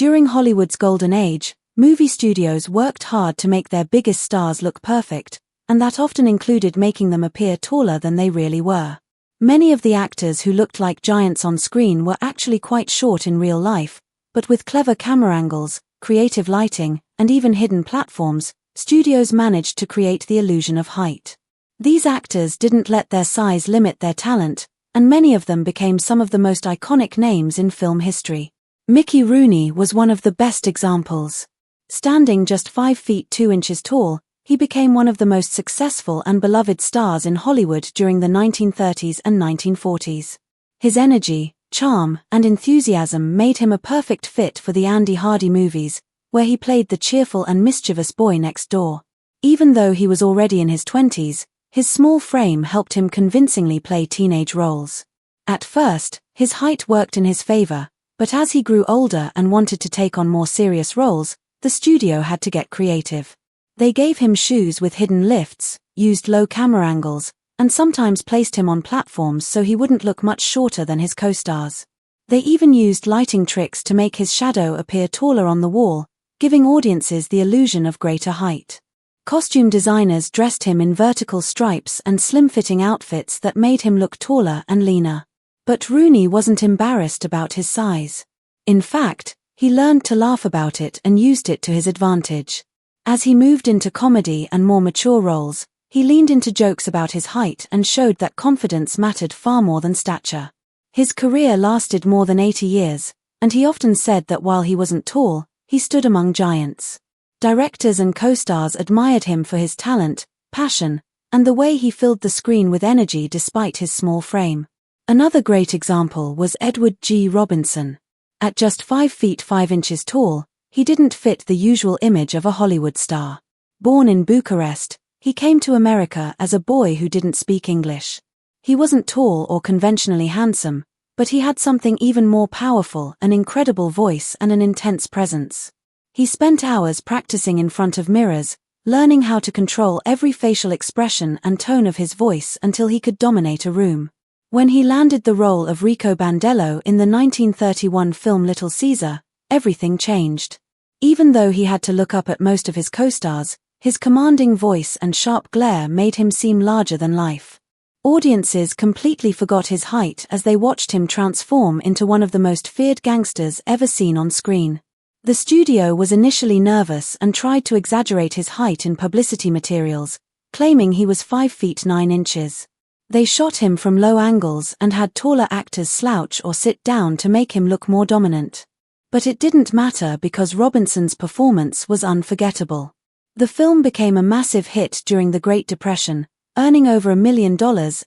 During Hollywood's golden age, movie studios worked hard to make their biggest stars look perfect, and that often included making them appear taller than they really were. Many of the actors who looked like giants on screen were actually quite short in real life, but with clever camera angles, creative lighting, and even hidden platforms, studios managed to create the illusion of height. These actors didn't let their size limit their talent, and many of them became some of the most iconic names in film history. Mickey Rooney was one of the best examples. Standing just 5 feet 2 inches tall, he became one of the most successful and beloved stars in Hollywood during the 1930s and 1940s. His energy, charm, and enthusiasm made him a perfect fit for the Andy Hardy movies, where he played the cheerful and mischievous boy next door. Even though he was already in his 20s, his small frame helped him convincingly play teenage roles. At first, his height worked in his favor, but as he grew older and wanted to take on more serious roles, the studio had to get creative. They gave him shoes with hidden lifts, used low camera angles, and sometimes placed him on platforms so he wouldn't look much shorter than his co-stars. They even used lighting tricks to make his shadow appear taller on the wall, giving audiences the illusion of greater height. Costume designers dressed him in vertical stripes and slim-fitting outfits that made him look taller and leaner. But Rooney wasn't embarrassed about his size. In fact, he learned to laugh about it and used it to his advantage. As he moved into comedy and more mature roles, he leaned into jokes about his height and showed that confidence mattered far more than stature. His career lasted more than 80 years, and he often said that while he wasn't tall, he stood among giants. Directors and co-stars admired him for his talent, passion, and the way he filled the screen with energy despite his small frame. Another great example was Edward G. Robinson. At just 5 feet 5 inches tall, he didn't fit the usual image of a Hollywood star. Born in Bucharest, he came to America as a boy who didn't speak English. He wasn't tall or conventionally handsome, but he had something even more powerful, an incredible voice and an intense presence. He spent hours practicing in front of mirrors, learning how to control every facial expression and tone of his voice until he could dominate a room. When he landed the role of Rico Bandello in the 1931 film Little Caesar, everything changed. Even though he had to look up at most of his co-stars, his commanding voice and sharp glare made him seem larger than life. Audiences completely forgot his height as they watched him transform into one of the most feared gangsters ever seen on screen. The studio was initially nervous and tried to exaggerate his height in publicity materials, claiming he was 5 feet 9 inches. They shot him from low angles and had taller actors slouch or sit down to make him look more dominant. But it didn't matter because Robinson's performance was unforgettable. The film became a massive hit during the Great Depression, earning over $1 million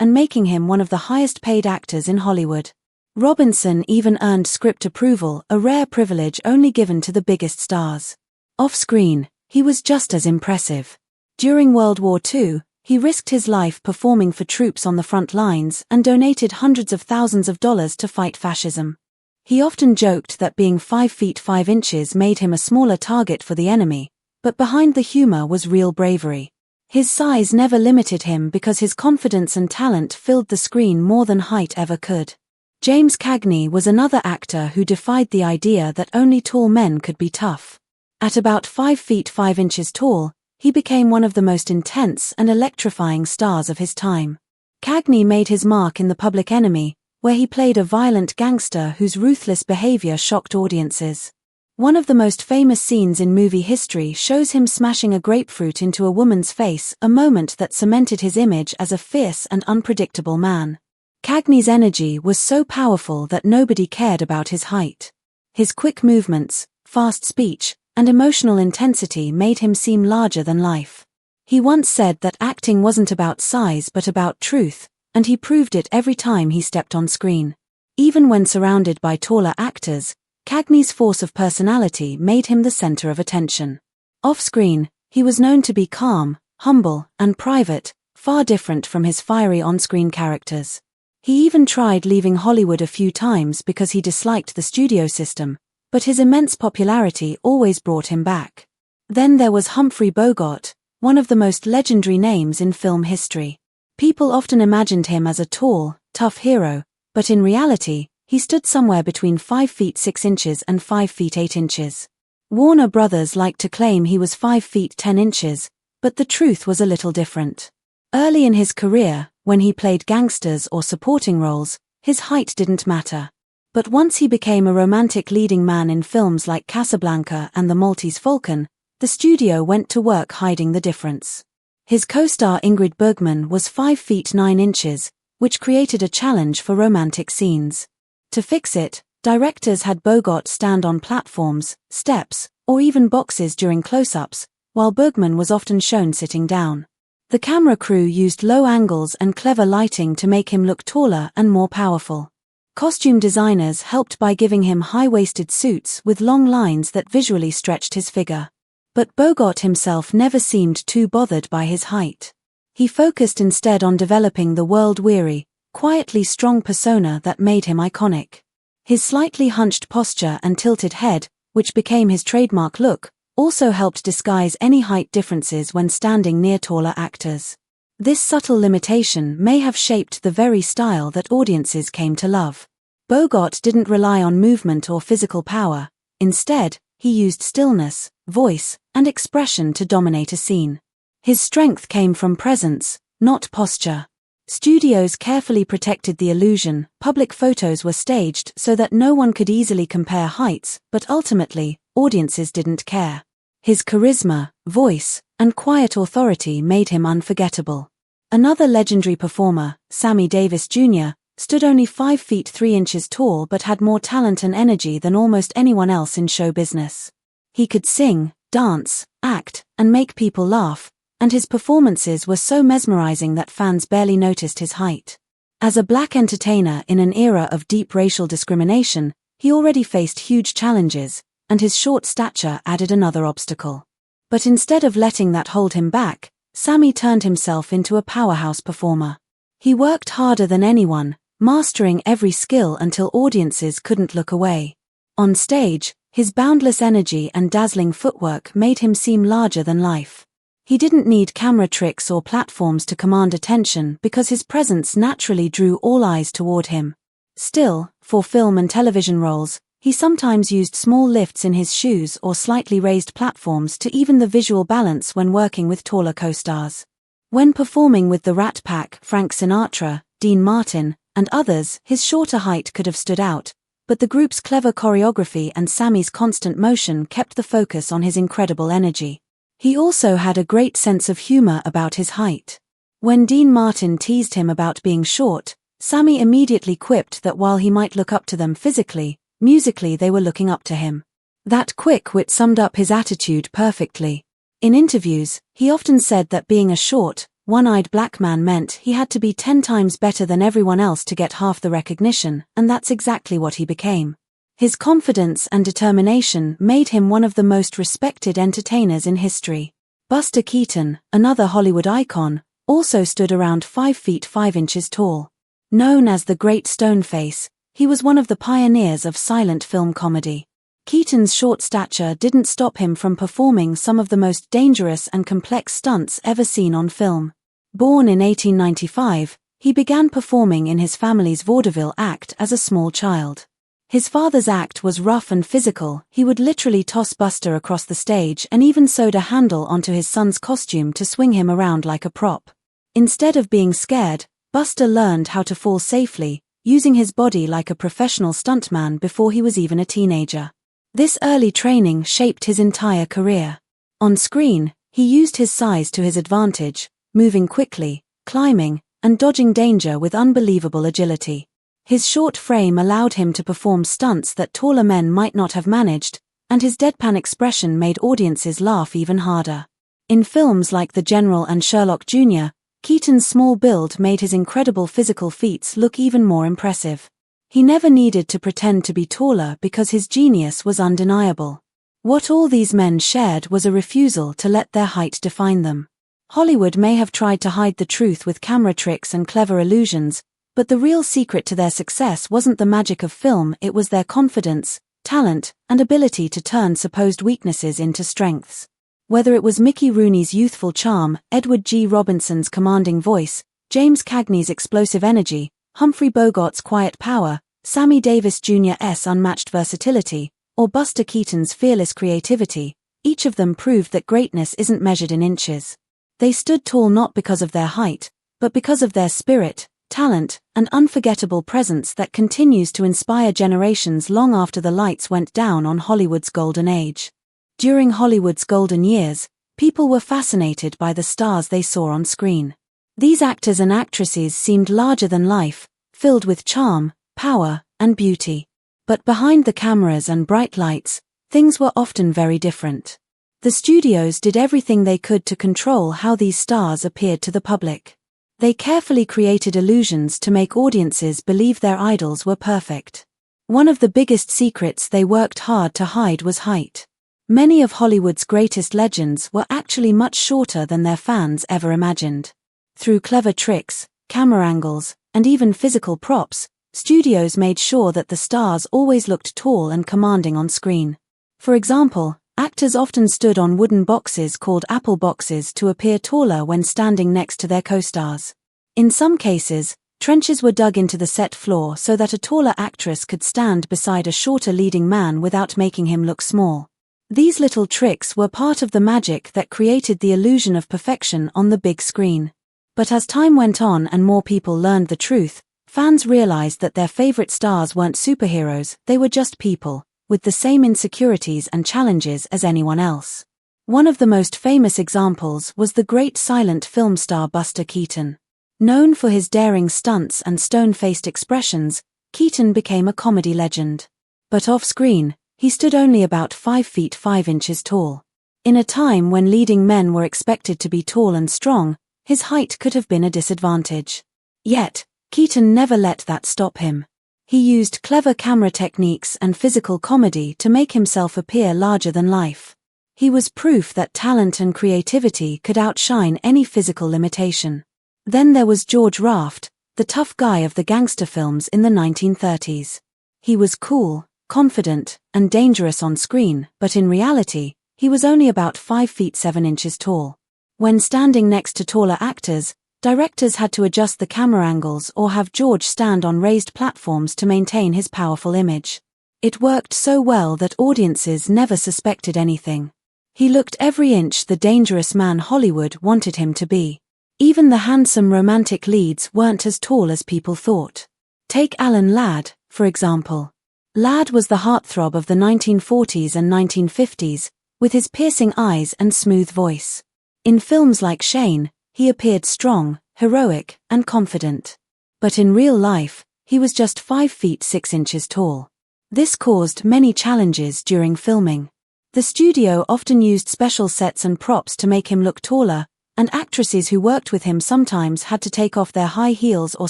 and making him one of the highest-paid actors in Hollywood. Robinson even earned script approval, a rare privilege only given to the biggest stars. Off-screen, he was just as impressive. During World War II, he risked his life performing for troops on the front lines and donated hundreds of thousands of dollars to fight fascism. He often joked that being 5 feet 5 inches made him a smaller target for the enemy, but behind the humor was real bravery. His size never limited him because his confidence and talent filled the screen more than height ever could. James Cagney was another actor who defied the idea that only tall men could be tough. At about 5 feet 5 inches tall, he became one of the most intense and electrifying stars of his time. Cagney made his mark in The Public Enemy, where he played a violent gangster whose ruthless behavior shocked audiences. One of the most famous scenes in movie history shows him smashing a grapefruit into a woman's face, a moment that cemented his image as a fierce and unpredictable man. Cagney's energy was so powerful that nobody cared about his height. His quick movements, fast speech, and emotional intensity made him seem larger than life. He once said that acting wasn't about size but about truth, and he proved it every time he stepped on screen. Even when surrounded by taller actors, Cagney's force of personality made him the center of attention. Off-screen, he was known to be calm, humble, and private, far different from his fiery on-screen characters. He even tried leaving Hollywood a few times because he disliked the studio system, but his immense popularity always brought him back. Then there was Humphrey Bogart, one of the most legendary names in film history. People often imagined him as a tall, tough hero, but in reality, He stood somewhere between 5 feet 6 inches and 5 feet 8 inches. Warner Brothers liked to claim he was 5 feet 10 inches, but the truth was a little different. Early in his career, when he played gangsters or supporting roles, his height didn't matter. But once he became a romantic leading man in films like Casablanca and The Maltese Falcon, the studio went to work hiding the difference. His co-star Ingrid Bergman was 5 feet 9 inches, which created a challenge for romantic scenes. To fix it, directors had Bogart stand on platforms, steps, or even boxes during close-ups, while Bergman was often shown sitting down. The camera crew used low angles and clever lighting to make him look taller and more powerful. Costume designers helped by giving him high-waisted suits with long lines that visually stretched his figure. But Bogart himself never seemed too bothered by his height. He focused instead on developing the world-weary, quietly strong persona that made him iconic. His slightly hunched posture and tilted head, which became his trademark look, also helped disguise any height differences when standing near taller actors. This subtle limitation may have shaped the very style that audiences came to love. Bogart didn't rely on movement or physical power. Instead, he used stillness, voice, and expression to dominate a scene. His strength came from presence, not posture. Studios carefully protected the illusion. Public photos were staged so that no one could easily compare heights, but ultimately, audiences didn't care. His charisma, voice, and quiet authority made him unforgettable. Another legendary performer, Sammy Davis Jr., stood only 5 feet 3 inches tall but had more talent and energy than almost anyone else in show business. He could sing, dance, act, and make people laugh, and his performances were so mesmerizing that fans barely noticed his height. As a black entertainer in an era of deep racial discrimination, he already faced huge challenges, and his short stature added another obstacle. But instead of letting that hold him back, Sammy turned himself into a powerhouse performer. He worked harder than anyone, mastering every skill until audiences couldn't look away. On stage, his boundless energy and dazzling footwork made him seem larger than life. He didn't need camera tricks or platforms to command attention because his presence naturally drew all eyes toward him. Still, for film and television roles, he sometimes used small lifts in his shoes or slightly raised platforms to even the visual balance when working with taller co-stars. When performing with the Rat Pack, Frank Sinatra, Dean Martin, and others, his shorter height could have stood out, but the group's clever choreography and Sammy's constant motion kept the focus on his incredible energy. He also had a great sense of humor about his height. When Dean Martin teased him about being short, Sammy immediately quipped that while he might look up to them physically, musically they were looking up to him. That quick wit summed up his attitude perfectly. In interviews, he often said that being a short, one-eyed black man meant he had to be 10 times better than everyone else to get half the recognition, and that's exactly what he became. His confidence and determination made him one of the most respected entertainers in history. Buster Keaton, another Hollywood icon, also stood around 5 feet 5 inches tall. Known as the Great Stone Face, he was one of the pioneers of silent film comedy. Keaton's short stature didn't stop him from performing some of the most dangerous and complex stunts ever seen on film. Born in 1895, he began performing in his family's vaudeville act as a small child. His father's act was rough and physical. He would literally toss Buster across the stage and even sewed a handle onto his son's costume to swing him around like a prop. Instead of being scared, Buster learned how to fall safely, using his body like a professional stuntman before he was even a teenager. This early training shaped his entire career. On screen, he used his size to his advantage, moving quickly, climbing, and dodging danger with unbelievable agility. His short frame allowed him to perform stunts that taller men might not have managed, and his deadpan expression made audiences laugh even harder. In films like The General and Sherlock Jr., Keaton's small build made his incredible physical feats look even more impressive. He never needed to pretend to be taller because his genius was undeniable. What all these men shared was a refusal to let their height define them. Hollywood may have tried to hide the truth with camera tricks and clever illusions, but the real secret to their success wasn't the magic of film, it was their confidence, talent, and ability to turn supposed weaknesses into strengths. Whether it was Mickey Rooney's youthful charm, Edward G. Robinson's commanding voice, James Cagney's explosive energy, Humphrey Bogart's quiet power, Sammy Davis Jr.'s unmatched versatility, or Buster Keaton's fearless creativity, each of them proved that greatness isn't measured in inches. They stood tall not because of their height, but because of their spirit, talent, and unforgettable presence that continues to inspire generations long after the lights went down on Hollywood's golden age. During Hollywood's golden years, people were fascinated by the stars they saw on screen. These actors and actresses seemed larger than life, filled with charm, power, and beauty. But behind the cameras and bright lights, things were often very different. The studios did everything they could to control how these stars appeared to the public. They carefully created illusions to make audiences believe their idols were perfect. One of the biggest secrets they worked hard to hide was height. Many of Hollywood's greatest legends were actually much shorter than their fans ever imagined. Through clever tricks, camera angles, and even physical props, studios made sure that the stars always looked tall and commanding on screen. For example, actors often stood on wooden boxes called apple boxes to appear taller when standing next to their co-stars. In some cases, trenches were dug into the set floor so that a taller actress could stand beside a shorter leading man without making him look small. These little tricks were part of the magic that created the illusion of perfection on the big screen. But as time went on and more people learned the truth, fans realized that their favorite stars weren't superheroes, they were just people, with the same insecurities and challenges as anyone else. One of the most famous examples was the great silent film star Buster Keaton. Known for his daring stunts and stone-faced expressions, Keaton became a comedy legend. But off-screen, he stood only about 5 feet 5 inches tall. In a time when leading men were expected to be tall and strong, his height could have been a disadvantage. Yet, Keaton never let that stop him. He used clever camera techniques and physical comedy to make himself appear larger than life. He was proof that talent and creativity could outshine any physical limitation. Then there was George Raft, the tough guy of the gangster films in the 1930s. He was cool, confident, and dangerous on screen, but in reality, he was only about 5 feet 7 inches tall. When standing next to taller actors, directors had to adjust the camera angles or have George stand on raised platforms to maintain his powerful image. It worked so well that audiences never suspected anything. He looked every inch the dangerous man Hollywood wanted him to be. Even the handsome romantic leads weren't as tall as people thought. Take Alan Ladd, for example. Ladd was the heartthrob of the 1940s and 1950s, with his piercing eyes and smooth voice. In films like Shane, he appeared strong, heroic, and confident. But in real life, he was just 5 feet 6 inches tall. This caused many challenges during filming. The studio often used special sets and props to make him look taller, and actresses who worked with him sometimes had to take off their high heels or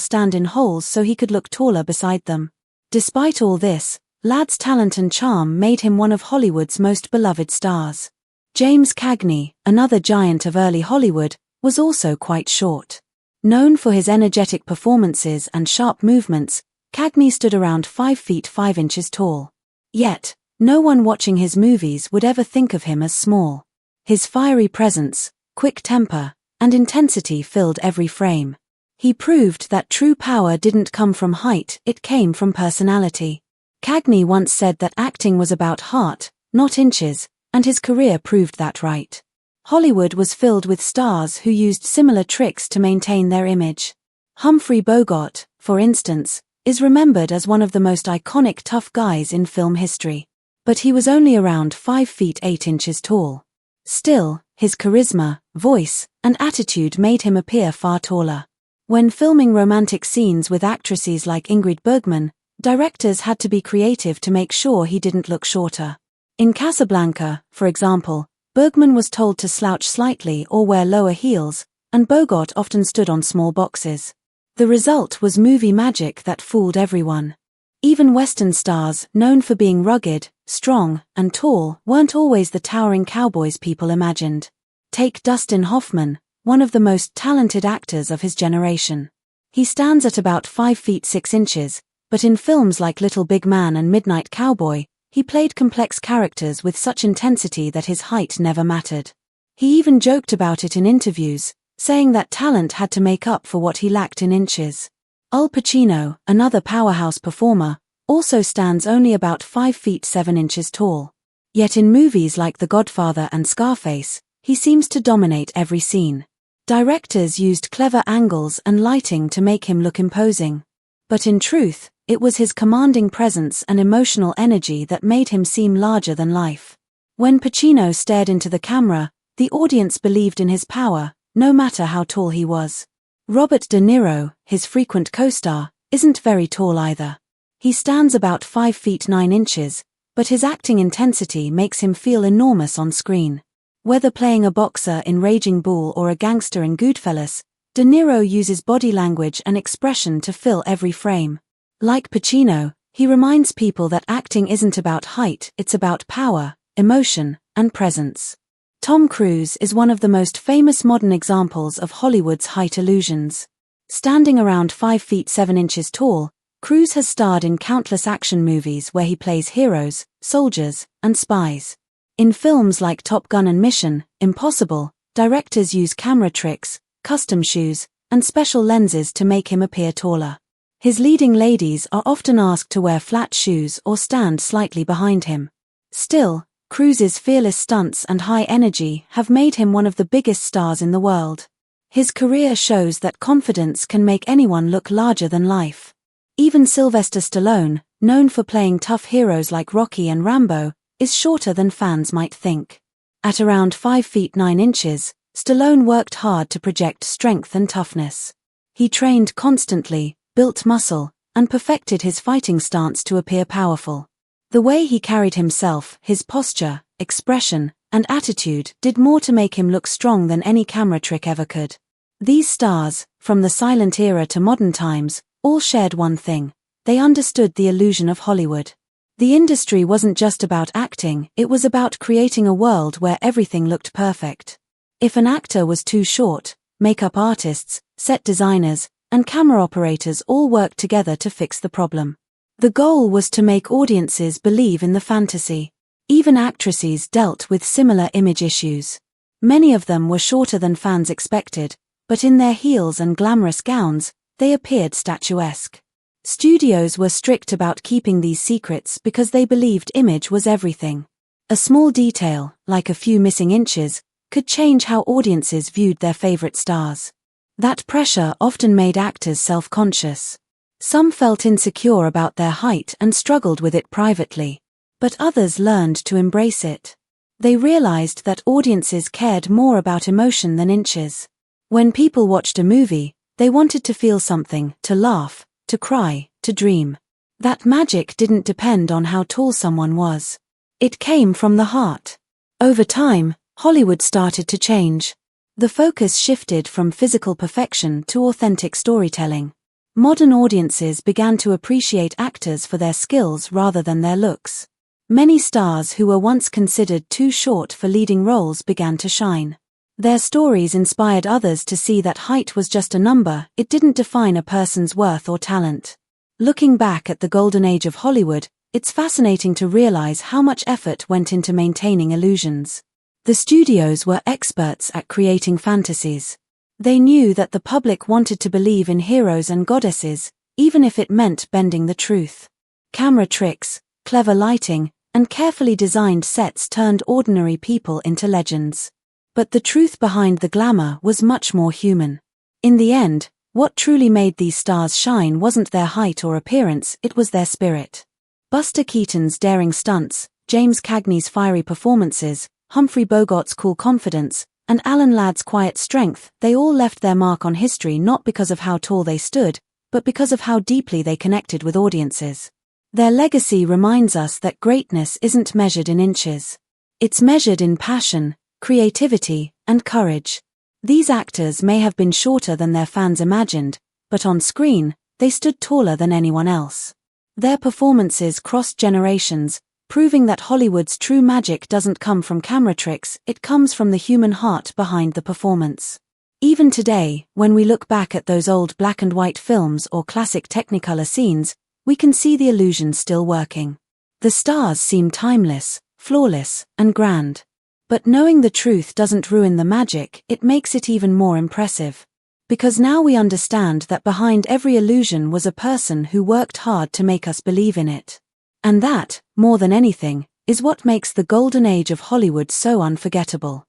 stand in holes so he could look taller beside them. Despite all this, Ladd's talent and charm made him one of Hollywood's most beloved stars. James Cagney, another giant of early Hollywood, was also quite short. Known for his energetic performances and sharp movements, Cagney stood around 5 feet 5 inches tall. Yet, no one watching his movies would ever think of him as small. His fiery presence, quick temper, and intensity filled every frame. He proved that true power didn't come from height, it came from personality. Cagney once said that acting was about heart, not inches, and his career proved that right. Hollywood was filled with stars who used similar tricks to maintain their image. Humphrey Bogart, for instance, is remembered as one of the most iconic tough guys in film history. But he was only around 5 feet 8 inches tall. Still, his charisma, voice, and attitude made him appear far taller. When filming romantic scenes with actresses like Ingrid Bergman, directors had to be creative to make sure he didn't look shorter. In Casablanca, for example, Bergman was told to slouch slightly or wear lower heels, and Bogart often stood on small boxes. The result was movie magic that fooled everyone. Even Western stars, known for being rugged, strong, and tall, weren't always the towering cowboys people imagined. Take Dustin Hoffman, one of the most talented actors of his generation. He stands at about 5 feet 6 inches, but in films like Little Big Man and Midnight Cowboy, he played complex characters with such intensity that his height never mattered. He even joked about it in interviews, saying that talent had to make up for what he lacked in inches. Al Pacino, another powerhouse performer, also stands only about 5 feet 7 inches tall. Yet in movies like The Godfather and Scarface, he seems to dominate every scene. Directors used clever angles and lighting to make him look imposing. But in truth, it was his commanding presence and emotional energy that made him seem larger than life. When Pacino stared into the camera, the audience believed in his power, no matter how tall he was. Robert De Niro, his frequent co-star, isn't very tall either. He stands about 5 feet 9 inches, but his acting intensity makes him feel enormous on screen. Whether playing a boxer in Raging Bull or a gangster in Goodfellas, De Niro uses body language and expression to fill every frame. Like Pacino, he reminds people that acting isn't about height, it's about power, emotion, and presence. Tom Cruise is one of the most famous modern examples of Hollywood's height illusions. Standing around 5 feet 7 inches tall, Cruise has starred in countless action movies where he plays heroes, soldiers, and spies. In films like Top Gun and Mission Impossible, directors use camera tricks, custom shoes, and special lenses to make him appear taller. His leading ladies are often asked to wear flat shoes or stand slightly behind him. Still, Cruise's fearless stunts and high energy have made him one of the biggest stars in the world. His career shows that confidence can make anyone look larger than life. Even Sylvester Stallone, known for playing tough heroes like Rocky and Rambo, is shorter than fans might think. At around 5 feet 9 inches, Stallone worked hard to project strength and toughness. He trained constantly, built muscle, and perfected his fighting stance to appear powerful. The way he carried himself, his posture, expression, and attitude did more to make him look strong than any camera trick ever could. These stars, from the silent era to modern times, all shared one thing: they understood the illusion of Hollywood. The industry wasn't just about acting, it was about creating a world where everything looked perfect. If an actor was too short, makeup artists, set designers, and camera operators all worked together to fix the problem. The goal was to make audiences believe in the fantasy. Even actresses dealt with similar image issues. Many of them were shorter than fans expected, but in their heels and glamorous gowns, they appeared statuesque. Studios were strict about keeping these secrets because they believed image was everything. A small detail, like a few missing inches, could change how audiences viewed their favorite stars. That pressure often made actors self-conscious. Some felt insecure about their height and struggled with it privately, but others learned to embrace it. They realized that audiences cared more about emotion than inches. When people watched a movie, they wanted to feel something, to laugh, to cry, to dream. That magic didn't depend on how tall someone was. It came from the heart. Over time, Hollywood started to change. The focus shifted from physical perfection to authentic storytelling. Modern audiences began to appreciate actors for their skills rather than their looks. Many stars who were once considered too short for leading roles began to shine. Their stories inspired others to see that height was just a number, it didn't define a person's worth or talent. Looking back at the golden age of Hollywood, it's fascinating to realize how much effort went into maintaining illusions. The studios were experts at creating fantasies. They knew that the public wanted to believe in heroes and goddesses, even if it meant bending the truth. Camera tricks, clever lighting, and carefully designed sets turned ordinary people into legends. But the truth behind the glamour was much more human. In the end, what truly made these stars shine wasn't their height or appearance, it was their spirit. Buster Keaton's daring stunts, James Cagney's fiery performances, Humphrey Bogart's cool confidence, and Alan Ladd's quiet strength, they all left their mark on history not because of how tall they stood, but because of how deeply they connected with audiences. Their legacy reminds us that greatness isn't measured in inches. It's measured in passion, creativity, and courage. These actors may have been shorter than their fans imagined, but on screen, they stood taller than anyone else. Their performances crossed generations, proving that Hollywood's true magic doesn't come from camera tricks, it comes from the human heart behind the performance. Even today, when we look back at those old black and white films or classic Technicolor scenes, we can see the illusion still working. The stars seem timeless, flawless, and grand. But knowing the truth doesn't ruin the magic, it makes it even more impressive. Because now we understand that behind every illusion was a person who worked hard to make us believe in it. And that, more than anything, is what makes the golden age of Hollywood so unforgettable.